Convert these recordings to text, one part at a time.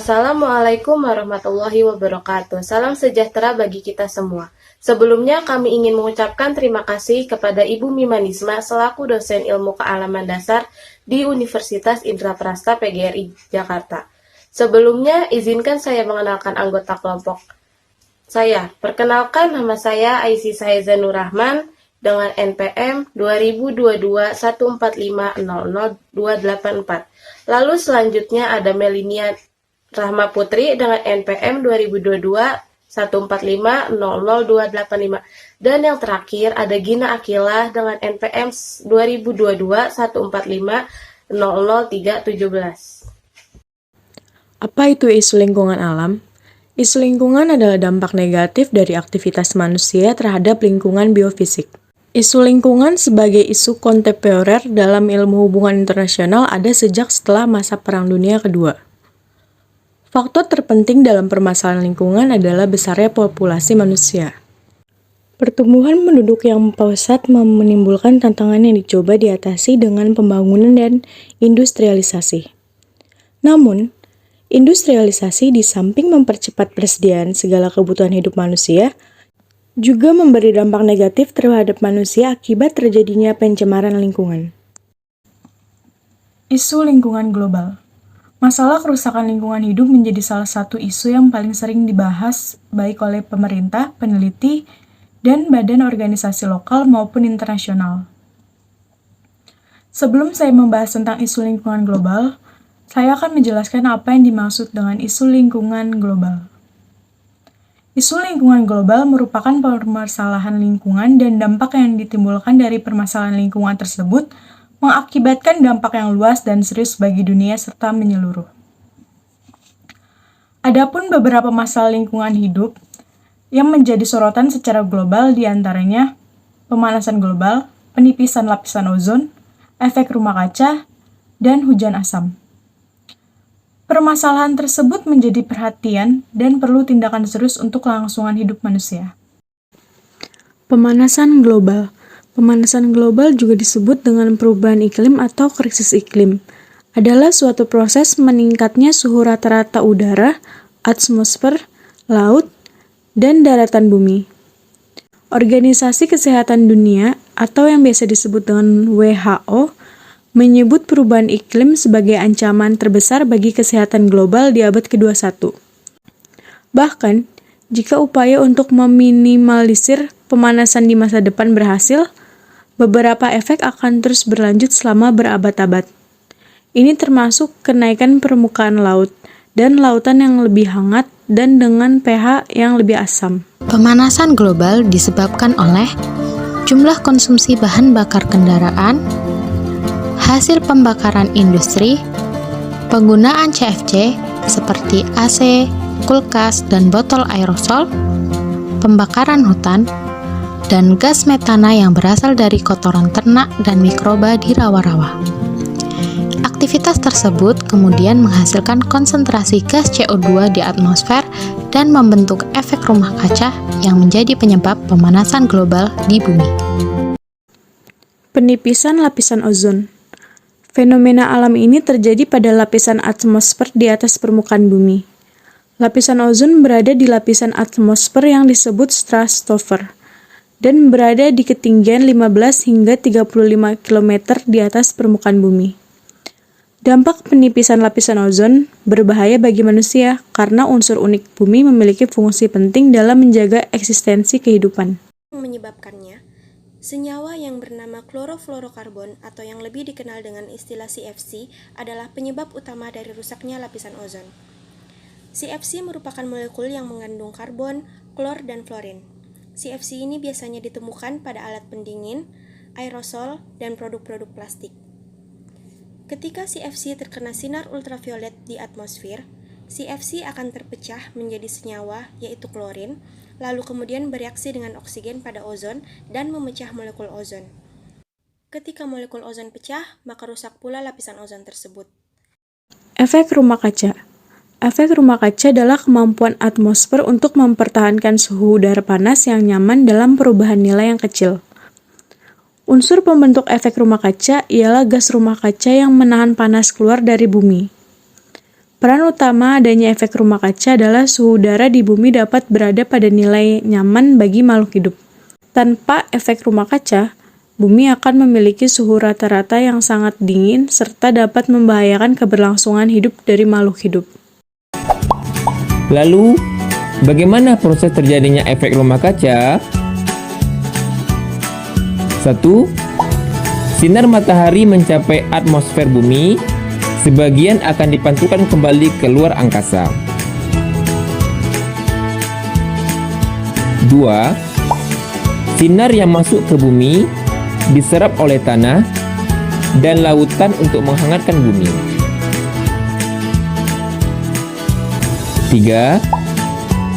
Assalamualaikum warahmatullahi wabarakatuh. Salam sejahtera bagi kita semua. Sebelumnya kami ingin mengucapkan terima kasih kepada Ibu Mimanisma selaku dosen ilmu kealaman dasar di Universitas Indraprasta PGRI Jakarta. Sebelumnya izinkan saya mengenalkan anggota kelompok saya. Perkenalkan, nama saya Aisy Saheza Nur Rahman dengan NPM 202214500284. Lalu selanjutnya ada Melinia Rahma Putri dengan NPM 202214500285. Dan yang terakhir ada Gina Akila dengan NPM 202214500317. Apa itu isu lingkungan alam? Isu lingkungan adalah dampak negatif dari aktivitas manusia terhadap lingkungan biofisik. Isu lingkungan sebagai isu kontemporer dalam ilmu hubungan internasional ada sejak setelah masa Perang Dunia Kedua. Faktor terpenting dalam permasalahan lingkungan adalah besarnya populasi manusia. Pertumbuhan penduduk yang pesat menimbulkan tantangan yang dicoba diatasi dengan pembangunan dan industrialisasi. Namun, industrialisasi di samping mempercepat persediaan segala kebutuhan hidup manusia, juga memberi dampak negatif terhadap manusia akibat terjadinya pencemaran lingkungan. Isu lingkungan global. Masalah kerusakan lingkungan hidup menjadi salah satu isu yang paling sering dibahas baik oleh pemerintah, peneliti, dan badan organisasi lokal maupun internasional. Sebelum saya membahas tentang isu lingkungan global, saya akan menjelaskan apa yang dimaksud dengan isu lingkungan global. Isu lingkungan global merupakan permasalahan lingkungan dan dampak yang ditimbulkan dari permasalahan lingkungan tersebut mengakibatkan dampak yang luas dan serius bagi dunia serta menyeluruh. Adapun beberapa masalah lingkungan hidup yang menjadi sorotan secara global diantaranya pemanasan global, penipisan lapisan ozon, efek rumah kaca, dan hujan asam. Permasalahan tersebut menjadi perhatian dan perlu tindakan serius untuk kelangsungan hidup manusia. Pemanasan global. Pemanasan global juga disebut dengan perubahan iklim atau krisis iklim. Adalah suatu proses meningkatnya suhu rata-rata udara, atmosfer, laut, dan daratan bumi. Organisasi Kesehatan Dunia atau yang biasa disebut dengan WHO menyebut perubahan iklim sebagai ancaman terbesar bagi kesehatan global di abad ke-21. Bahkan, jika upaya untuk meminimalisir pemanasan di masa depan berhasil, beberapa efek akan terus berlanjut selama berabad-abad. Ini termasuk kenaikan permukaan laut dan lautan yang lebih hangat dan dengan pH yang lebih asam. Pemanasan global disebabkan oleh jumlah konsumsi bahan bakar kendaraan, hasil pembakaran industri, penggunaan CFC seperti AC, kulkas, dan botol aerosol, pembakaran hutan, dan gas metana yang berasal dari kotoran ternak dan mikroba di rawa-rawa. Aktivitas tersebut kemudian menghasilkan konsentrasi gas CO2 di atmosfer dan membentuk efek rumah kaca yang menjadi penyebab pemanasan global di bumi. Penipisan lapisan ozon. Fenomena alam ini terjadi pada lapisan atmosfer di atas permukaan bumi. Lapisan ozon berada di lapisan atmosfer yang disebut stratosfer dan berada di ketinggian 15 hingga 35 km di atas permukaan bumi. Dampak penipisan lapisan ozon berbahaya bagi manusia karena unsur unik bumi memiliki fungsi penting dalam menjaga eksistensi kehidupan. Menyebabkannya, senyawa yang bernama klorofluorokarbon atau yang lebih dikenal dengan istilah CFC adalah penyebab utama dari rusaknya lapisan ozon. CFC merupakan molekul yang mengandung karbon, klor, dan fluorin. CFC ini biasanya ditemukan pada alat pendingin, aerosol, dan produk-produk plastik. Ketika CFC terkena sinar ultraviolet di atmosfer, CFC akan terpecah menjadi senyawa yaitu klorin, lalu kemudian bereaksi dengan oksigen pada ozon dan memecah molekul ozon. Ketika molekul ozon pecah, maka rusak pula lapisan ozon tersebut. Efek rumah kaca. Efek rumah kaca adalah kemampuan atmosfer untuk mempertahankan suhu udara panas yang nyaman dalam perubahan nilai yang kecil. Unsur pembentuk efek rumah kaca ialah gas rumah kaca yang menahan panas keluar dari bumi. Peran utama adanya efek rumah kaca adalah suhu udara di bumi dapat berada pada nilai nyaman bagi makhluk hidup. Tanpa efek rumah kaca, bumi akan memiliki suhu rata-rata yang sangat dingin serta dapat membahayakan keberlangsungan hidup dari makhluk hidup. Lalu, bagaimana proses terjadinya efek rumah kaca? 1. Sinar matahari mencapai atmosfer bumi, sebagian akan dipantulkan kembali ke luar angkasa. 2. Sinar yang masuk ke bumi diserap oleh tanah dan lautan untuk menghangatkan bumi. 3.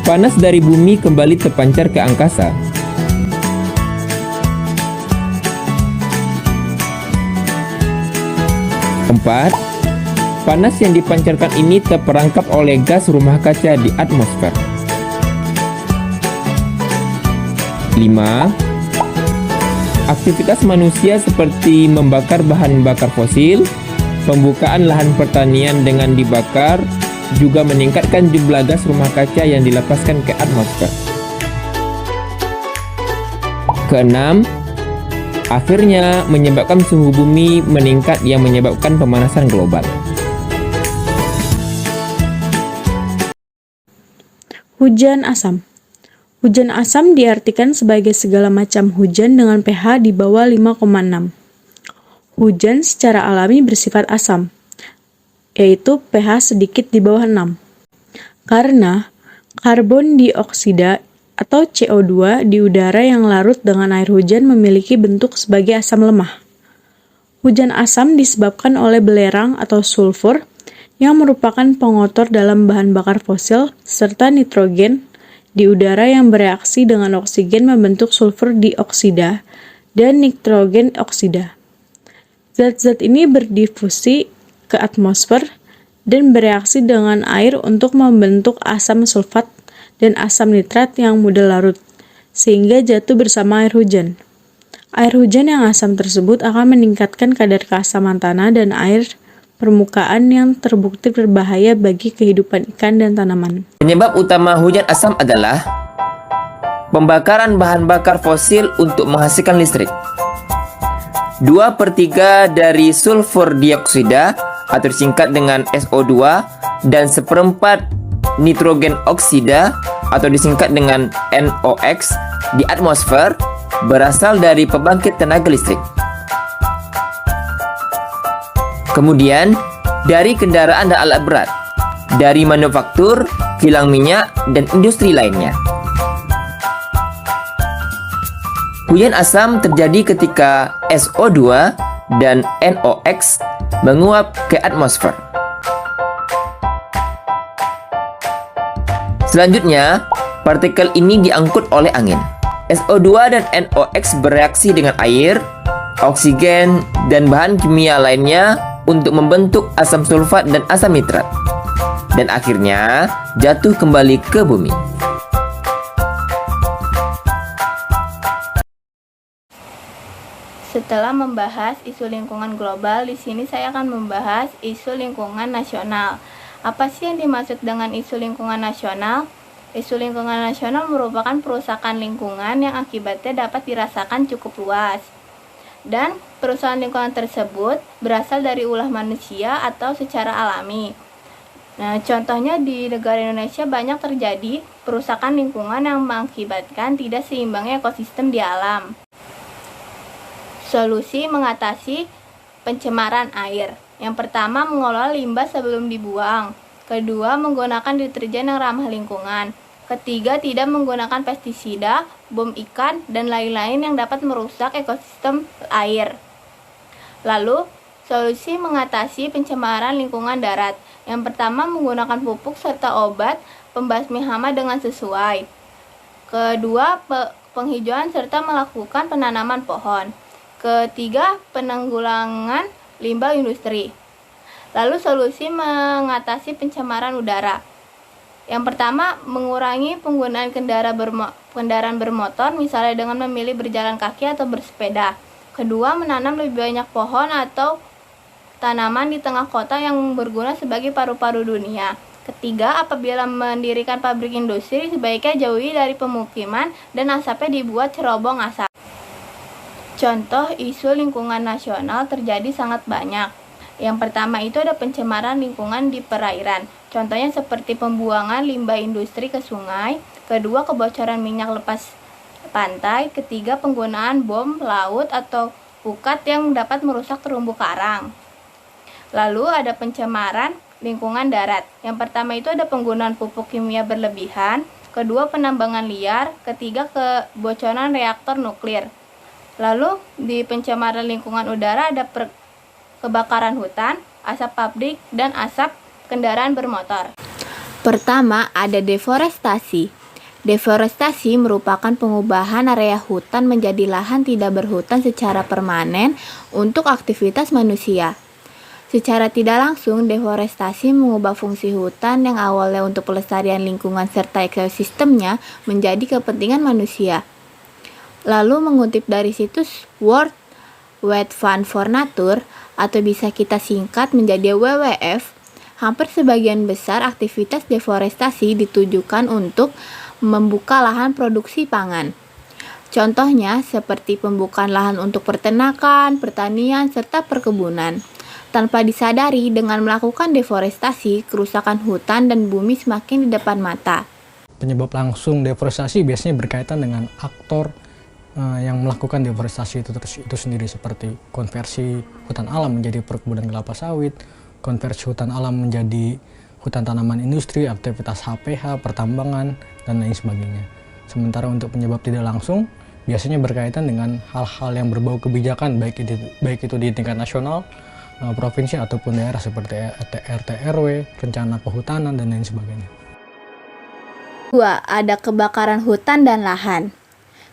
Panas dari bumi kembali terpancar ke angkasa. 4. Panas yang dipancarkan ini terperangkap oleh gas rumah kaca di atmosfer. 5. Aktivitas manusia seperti membakar bahan bakar fosil, pembukaan lahan pertanian dengan dibakar, juga meningkatkan jumlah gas rumah kaca yang dilepaskan ke atmosfer. Keenam, akhirnya menyebabkan suhu bumi meningkat yang menyebabkan pemanasan global. Hujan asam. Hujan asam diartikan sebagai segala macam hujan dengan pH di bawah 5,6. Hujan secara alami bersifat asam, yaitu pH sedikit di bawah 6. Karena karbon dioksida atau CO2 di udara yang larut dengan air hujan memiliki bentuk sebagai asam lemah. Hujan asam disebabkan oleh belerang atau sulfur yang merupakan pengotor dalam bahan bakar fosil serta nitrogen di udara yang bereaksi dengan oksigen membentuk sulfur dioksida dan nitrogen oksida. Zat-zat ini berdifusi ke atmosfer dan bereaksi dengan air untuk membentuk asam sulfat dan asam nitrat yang mudah larut, sehingga jatuh bersama air hujan. Air hujan yang asam tersebut akan meningkatkan kadar keasaman tanah dan air permukaan yang terbukti berbahaya bagi kehidupan ikan dan tanaman. Penyebab utama hujan asam adalah pembakaran bahan bakar fosil untuk menghasilkan listrik. 2/3 dari sulfur dioksida atau disingkat dengan SO2 dan 1/4 nitrogen oksida atau disingkat dengan NOx di atmosfer berasal dari pembangkit tenaga listrik. Kemudian, dari kendaraan dan alat berat, dari manufaktur, kilang minyak, dan industri lainnya. Hujan asam terjadi ketika SO2 dan NOx menguap ke atmosfer. Selanjutnya, partikel ini diangkut oleh angin. SO2 dan NOx bereaksi dengan air, oksigen, dan bahan kimia lainnya untuk membentuk asam sulfat dan asam nitrat, dan akhirnya jatuh kembali ke bumi. Setelah membahas isu lingkungan global, di sini saya akan membahas isu lingkungan nasional. Apa sih yang dimaksud dengan isu lingkungan nasional? Isu lingkungan nasional merupakan perusakan lingkungan yang akibatnya dapat dirasakan cukup luas. Dan perusahaan lingkungan tersebut berasal dari ulah manusia atau secara alami. Nah, contohnya di negara Indonesia banyak terjadi perusakan lingkungan yang mengakibatkan tidak seimbangnya ekosistem di alam. Solusi mengatasi pencemaran air. Yang pertama, mengolah limbah sebelum dibuang. Kedua, menggunakan deterjen yang ramah lingkungan. Ketiga, tidak menggunakan pestisida, bom ikan, dan lain-lain yang dapat merusak ekosistem air. Lalu, solusi mengatasi pencemaran lingkungan darat. Yang pertama, menggunakan pupuk serta obat pembasmi hama dengan sesuai. Kedua, penghijauan serta melakukan penanaman pohon. Ketiga, penanggulangan limbah industri. Lalu, solusi mengatasi pencemaran udara. Yang pertama, mengurangi penggunaan kendaraan bermotor, misalnya dengan memilih berjalan kaki atau bersepeda. Kedua, menanam lebih banyak pohon atau tanaman di tengah kota yang berguna sebagai paru-paru dunia. Ketiga, apabila mendirikan pabrik industri, sebaiknya jauhi dari pemukiman dan asapnya dibuat cerobong asap. Contoh isu lingkungan nasional terjadi sangat banyak. Yang pertama itu ada pencemaran lingkungan di perairan. Contohnya seperti pembuangan limbah industri ke sungai. Kedua, kebocoran minyak lepas pantai. Ketiga, penggunaan bom laut atau pukat yang dapat merusak terumbu karang. Lalu ada pencemaran lingkungan darat. Yang pertama itu ada penggunaan pupuk kimia berlebihan. Kedua, penambangan liar. Ketiga, kebocoran reaktor nuklir. Lalu di pencemaran lingkungan udara ada kebakaran hutan, asap pabrik, dan asap kendaraan bermotor. Pertama, ada deforestasi. Deforestasi merupakan pengubahan area hutan menjadi lahan tidak berhutan secara permanen untuk aktivitas manusia. Secara tidak langsung, deforestasi mengubah fungsi hutan yang awalnya untuk pelestarian lingkungan serta ekosistemnya menjadi kepentingan manusia. Lalu mengutip dari situs World Wide Fund for Nature atau bisa kita singkat menjadi WWF, hampir sebagian besar aktivitas deforestasi ditujukan untuk membuka lahan produksi pangan. Contohnya seperti pembukaan lahan untuk peternakan, pertanian, serta perkebunan. Tanpa disadari, dengan melakukan deforestasi, kerusakan hutan dan bumi semakin di depan mata. Penyebab langsung deforestasi biasanya berkaitan dengan aktor yang melakukan deforestasi itu sendiri, seperti konversi hutan alam menjadi perkebunan kelapa sawit, konversi hutan alam menjadi hutan tanaman industri, aktivitas HPH, pertambangan, dan lain sebagainya. Sementara untuk penyebab tidak langsung, biasanya berkaitan dengan hal-hal yang berbau kebijakan, baik itu di tingkat nasional, provinsi, ataupun daerah seperti RT RW, rencana kehutanan, dan lain sebagainya. 2. Ada kebakaran hutan dan lahan.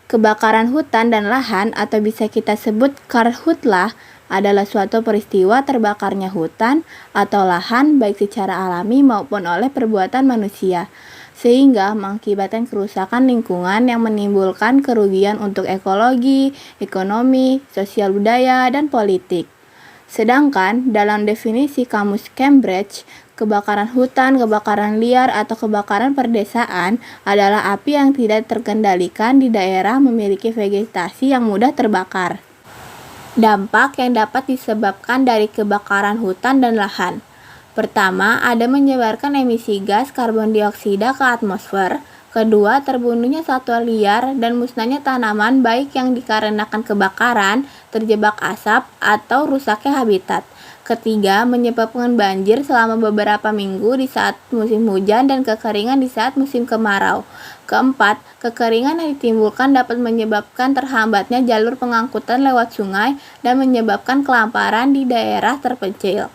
Kebakaran hutan dan lahan atau bisa kita sebut karhutlah adalah suatu peristiwa terbakarnya hutan atau lahan baik secara alami maupun oleh perbuatan manusia, sehingga mengakibatkan kerusakan lingkungan yang menimbulkan kerugian untuk ekologi, ekonomi, sosial budaya, dan politik. Sedangkan dalam definisi Kamus Cambridge, kebakaran hutan, kebakaran liar, atau kebakaran perdesaan adalah api yang tidak terkendalikan di daerah memiliki vegetasi yang mudah terbakar. Dampak yang dapat disebabkan dari kebakaran hutan dan lahan. Pertama, ada menyebarkan emisi gas karbon dioksida ke atmosfer. Kedua, terbunuhnya satwa liar dan musnahnya tanaman baik yang dikarenakan kebakaran, terjebak asap, atau rusaknya habitat. Ketiga, menyebabkan banjir selama beberapa minggu di saat musim hujan dan kekeringan di saat musim kemarau. Keempat, kekeringan yang ditimbulkan dapat menyebabkan terhambatnya jalur pengangkutan lewat sungai dan menyebabkan kelaparan di daerah terpencil.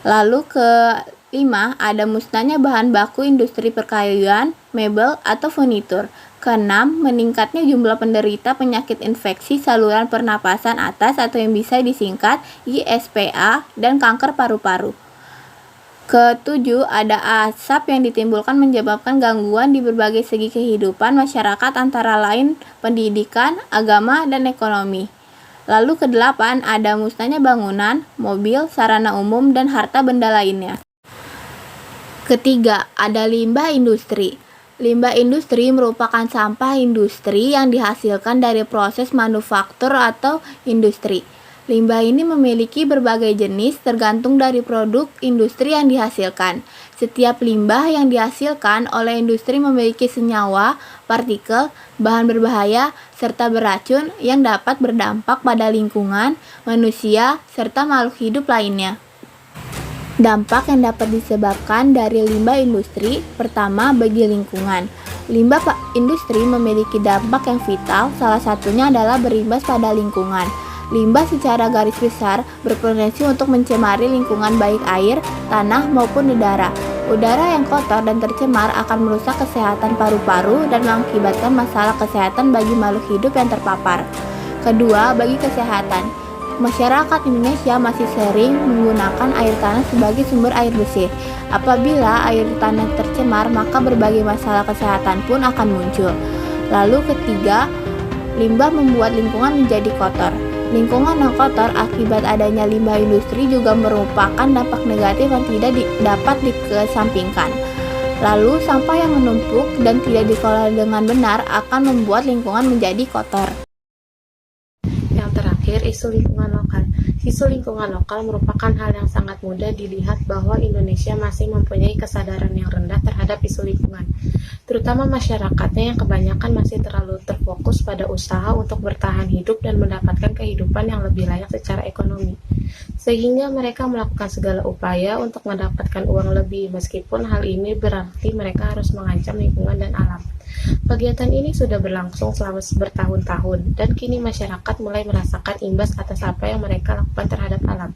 Lalu kelima, ada musnahnya bahan baku industri perkayuan, mebel, atau furnitur. Keenam, meningkatnya jumlah penderita penyakit infeksi saluran pernapasan atas atau yang bisa disingkat ISPA dan kanker paru-paru. Ketujuh, ada asap yang ditimbulkan menyebabkan gangguan di berbagai segi kehidupan masyarakat antara lain pendidikan, agama, dan ekonomi. Lalu kedelapan, ada musnahnya bangunan, mobil, sarana umum, dan harta benda lainnya. Ketiga, ada limbah industri. Limbah industri merupakan sampah industri yang dihasilkan dari proses manufaktur atau industri. Limbah ini memiliki berbagai jenis tergantung dari produk industri yang dihasilkan. Setiap limbah yang dihasilkan oleh industri memiliki senyawa, partikel, bahan berbahaya, serta beracun yang dapat berdampak pada lingkungan, manusia, serta makhluk hidup lainnya. Dampak yang dapat disebabkan dari limbah industri. Pertama, bagi lingkungan. Limbah industri memiliki dampak yang vital, salah satunya adalah berimbas pada lingkungan. Limbah secara garis besar berpotensi untuk mencemari lingkungan baik air, tanah, maupun udara. Udara yang kotor dan tercemar akan merusak kesehatan paru-paru dan mengakibatkan masalah kesehatan bagi makhluk hidup yang terpapar. Kedua, bagi kesehatan. Masyarakat Indonesia masih sering menggunakan air tanah sebagai sumber air bersih. Apabila air tanah tercemar, maka berbagai masalah kesehatan pun akan muncul. Lalu ketiga, limbah membuat lingkungan menjadi kotor. Lingkungan yang kotor akibat adanya limbah industri juga merupakan dampak negatif yang tidak dapat dikesampingkan. Lalu, sampah yang menumpuk dan tidak dikelola dengan benar akan membuat lingkungan menjadi kotor. Yang terakhir, isu lingkungan lokal. Isu lingkungan lokal merupakan hal yang sangat mudah dilihat bahwa Indonesia masih mempunyai kesadaran yang rendah terhadap isu lingkungan, terutama masyarakatnya yang kebanyakan masih terlalu terfokus pada usaha untuk bertahan hidup dan mendapatkan kehidupan yang lebih layak secara ekonomi, sehingga mereka melakukan segala upaya untuk mendapatkan uang lebih, meskipun hal ini berarti mereka harus mengancam lingkungan dan alam. Kegiatan ini sudah berlangsung selama bertahun-tahun, dan kini masyarakat mulai merasakan imbas atas apa yang mereka lakukan terhadap alam.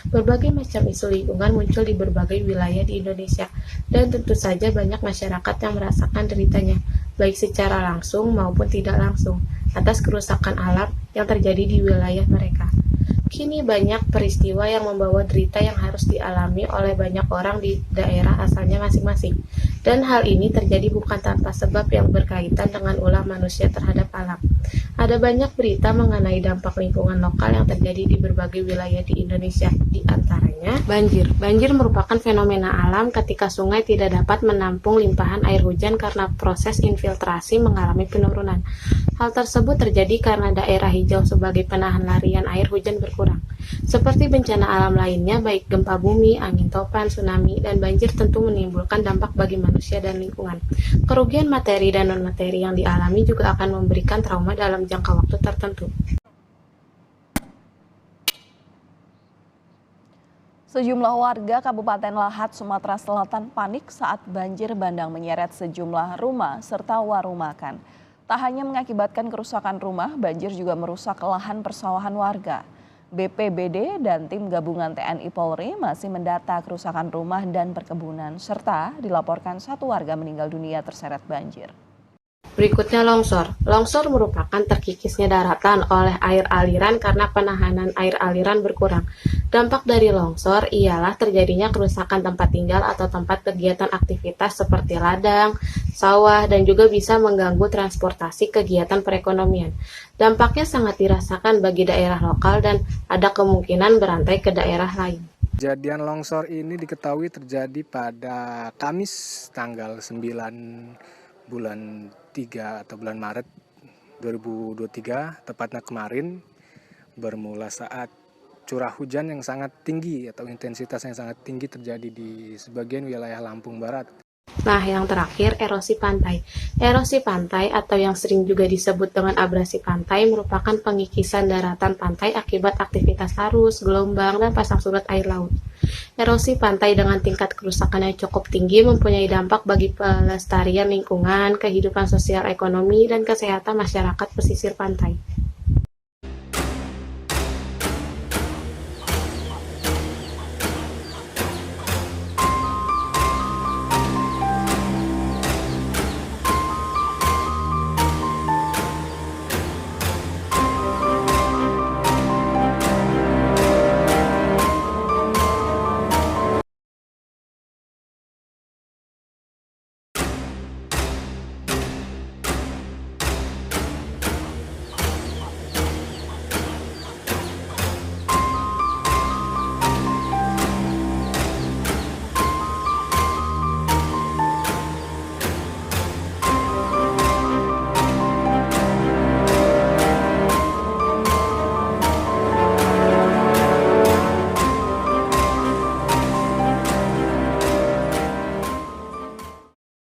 Berbagai macam isu lingkungan muncul di berbagai wilayah di Indonesia, dan tentu saja banyak masyarakat yang merasakan deritanya, baik secara langsung maupun tidak langsung, atas kerusakan alam yang terjadi di wilayah mereka. Kini banyak peristiwa yang membawa derita yang harus dialami oleh banyak orang di daerah asalnya masing-masing. Dan hal ini terjadi bukan tanpa sebab yang berkaitan dengan ulah manusia terhadap alam. Ada banyak berita mengenai dampak lingkungan lokal yang terjadi di berbagai wilayah di Indonesia, di antaranya banjir. Banjir merupakan fenomena alam ketika sungai tidak dapat menampung limpahan air hujan karena proses infiltrasi mengalami penurunan. Hal tersebut terjadi karena daerah hijau sebagai penahan larian air hujan berkurang. Seperti bencana alam lainnya, baik gempa bumi, angin topan, tsunami, dan banjir tentu menimbulkan dampak bagi manusia dan lingkungan. Kerugian materi dan non-materi yang dialami juga akan memberikan trauma dalam jangka waktu tertentu. Sejumlah warga Kabupaten Lahat, Sumatera Selatan panik saat banjir bandang menyeret sejumlah rumah serta warung makan. Tak hanya mengakibatkan kerusakan rumah, banjir juga merusak lahan persawahan warga. BPBD dan tim gabungan TNI Polri masih mendata kerusakan rumah dan perkebunan, serta dilaporkan satu warga meninggal dunia terseret banjir. Berikutnya longsor. Longsor merupakan terkikisnya daratan oleh air aliran karena penahanan air aliran berkurang. Dampak dari longsor ialah terjadinya kerusakan tempat tinggal atau tempat kegiatan aktivitas seperti ladang, sawah, dan juga bisa mengganggu transportasi kegiatan perekonomian. Dampaknya sangat dirasakan bagi daerah lokal dan ada kemungkinan berantai ke daerah lain. Kejadian longsor ini diketahui terjadi pada Kamis tanggal 9 bulan 3 atau bulan Maret 2023, tepatnya kemarin, bermula saat curah hujan yang sangat tinggi atau intensitas yang sangat tinggi terjadi di sebagian wilayah Lampung Barat. Nah, yang terakhir, erosi pantai. Erosi pantai atau yang sering juga disebut dengan abrasi pantai merupakan pengikisan daratan pantai akibat aktivitas arus, gelombang, dan pasang surut air laut. Erosi pantai dengan tingkat kerusakan yang cukup tinggi mempunyai dampak bagi pelestarian lingkungan, kehidupan sosial ekonomi, dan kesehatan masyarakat pesisir pantai.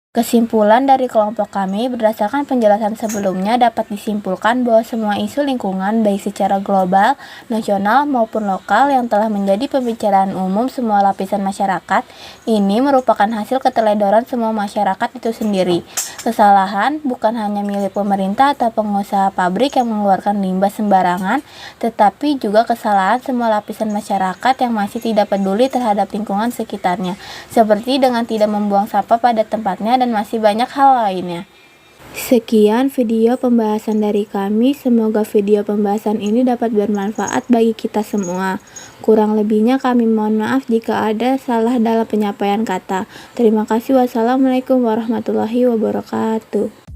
Kesimpulan dari kelompok kami berdasarkan penjelasan sebelumnya dapat disimpulkan bahwa semua isu lingkungan baik secara global, nasional maupun lokal yang telah menjadi pembicaraan umum semua lapisan masyarakat ini merupakan hasil keteledoran semua masyarakat itu sendiri. Kesalahan bukan hanya milik pemerintah atau pengusaha pabrik yang mengeluarkan limbah sembarangan, tetapi juga kesalahan semua lapisan masyarakat yang masih tidak peduli terhadap lingkungan sekitarnya, seperti dengan tidak membuang sampah pada tempatnya dan masih banyak hal lainnya. Sekian video pembahasan dari kami, semoga video pembahasan ini dapat bermanfaat bagi kita semua. Kurang lebihnya kami mohon maaf jika ada salah dalam penyampaian kata. Terima kasih. Wassalamualaikum warahmatullahi wabarakatuh.